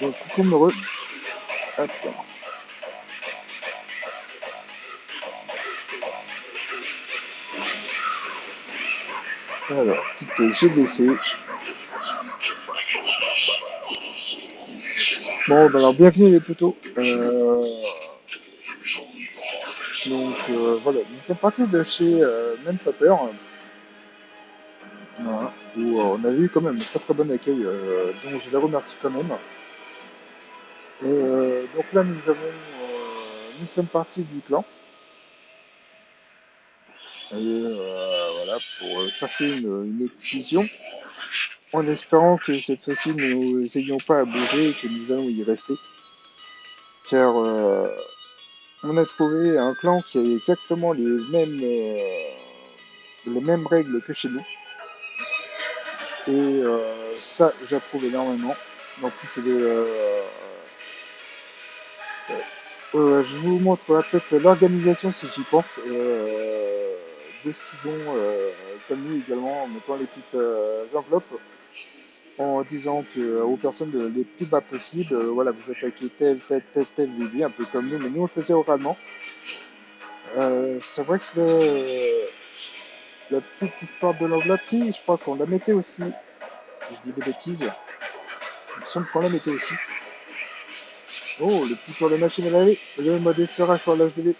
Donc, coucou Moreux. Attends. Alors, petite GDC. Bon, bah alors, bienvenue les poteaux. Voilà, nous sommes partis de chez Même Pas Peur, voilà, où on a eu quand même un très très bon accueil, dont je les remercie quand même. Donc là, nous sommes partis du clan, voilà, pour chercher une expédition, en espérant que cette fois-ci nous n'ayons pas à bouger et que nous allons y rester. Car on a trouvé un clan qui a exactement les mêmes règles que chez nous. Et ça, j'approuve énormément. En plus, je vous montre peut-être l'organisation, si j'y pense, de ce qu'ils ont, comme nous également, en mettant les petites enveloppes, en disant aux personnes les plus bas possibles, voilà, vous attaquez tel vivier, un peu comme nous, mais nous on le faisait oralement. C'est vrai que la petite histoire de l'enveloppe, si, je crois qu'on la mettait aussi. Je dis des bêtises. Il me semble qu'on la mettait aussi. Oh, le petit tour de machine à laver. Le mode sera sur l'HDV.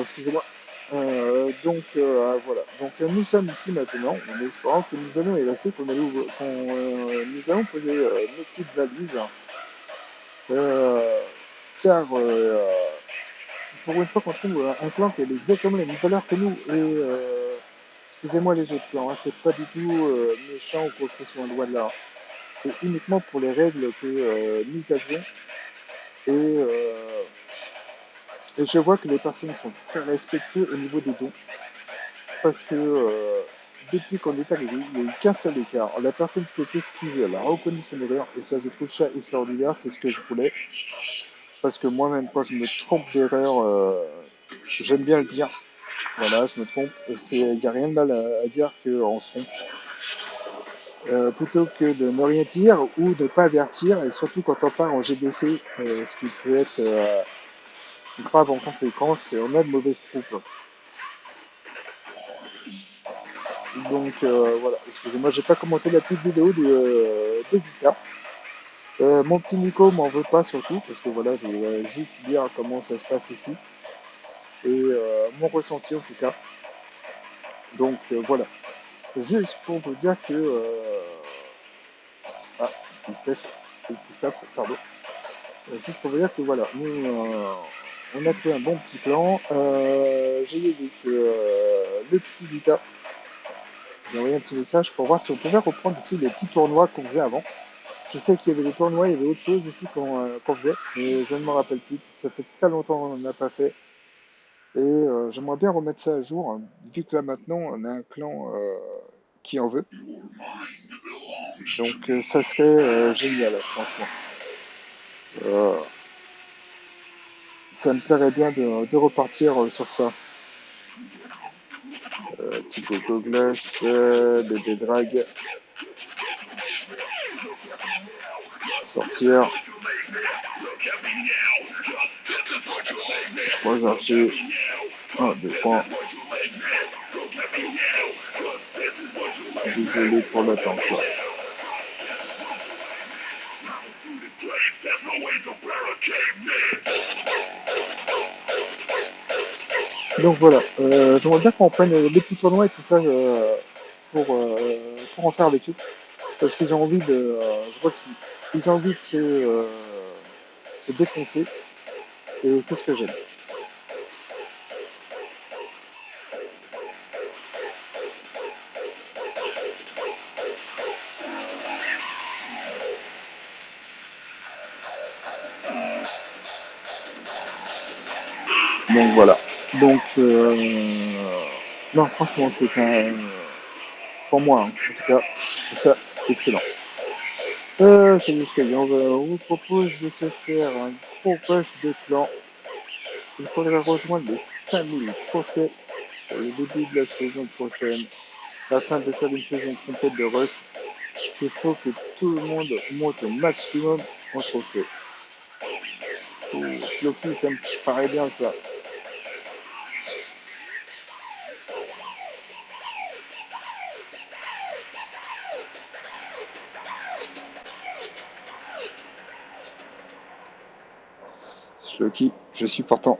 Excusez-moi. Voilà. Donc nous sommes ici maintenant, en espérant que nous allons y rester, nous allons poser nos petites valises. Euh, car pour une fois qu'on trouve un clan qui a exactement les mêmes valeurs que nous, et excusez-moi les autres clans, hein, c'est pas du tout méchant ou quoi que ce soit, loin de là. C'est uniquement pour les règles que nous avions. Et, euh, et je vois que les personnes sont très respectueuses au niveau des dons. Parce que depuis qu'on est arrivé, il n'y a eu qu'un seul écart. La personne qui était excusée, elle a reconnu son erreur. Et ça, je trouve ça extraordinaire. C'est ce que je voulais. Parce que moi-même, quand je me trompe d'erreur, j'aime bien le dire. Voilà, je me trompe. Il n'y a rien de mal à dire qu'on se trompe. Plutôt que de ne rien dire ou de ne pas avertir. Et surtout quand on part en GDC, ce qui peut être grave en conséquence, et on a de mauvaises troupes. Donc voilà, excusez-moi, j'ai pas commenté la petite vidéo de Vita. Mon petit Nico m'en veut pas surtout, parce que voilà, je vais juste dire comment ça se passe ici, et mon ressenti en tout cas. Donc voilà, juste pour vous dire que... Ah, petit Steph, pardon. Juste pour vous dire que voilà, nous, on a fait un bon petit plan. J'ai dit que le petit Vita, j'ai envoyé un petit message pour voir si on pouvait reprendre aussi les petits tournois qu'on faisait avant. Je sais qu'il y avait des tournois, il y avait autre chose aussi qu'on faisait, mais je ne me rappelle plus. Ça fait très longtemps qu'on n'en a pas fait. Et j'aimerais bien remettre ça à jour, hein, vu que là maintenant on a un clan qui en veut. Donc ça serait génial, franchement. Euh, Ça me plairait bien de repartir sur ça. Petit coco glace, bébé drague, sorcière, trois archers, un, deux, trois. Désolé pour l'attente. Donc voilà, j'aimerais bien qu'on prenne les petits tournois et tout ça pour en faire avec eux. Parce qu'ils ont envie je vois qu'ils ont envie de se défoncer. Et c'est ce que j'aime. Donc voilà. Donc, non, franchement, pour moi, hein, en tout cas, je trouve ça excellent. C'est jusqu'à dire, on vous propose de se faire un gros poste de clan. Il faudrait rejoindre les 5000 trophées pour le début de la saison prochaine afin de faire une saison complète de rush. Il faut que tout le monde monte au maximum en trophée. Oh, Sloppy, ça me paraît bien ça. Sloppy, je suis partant.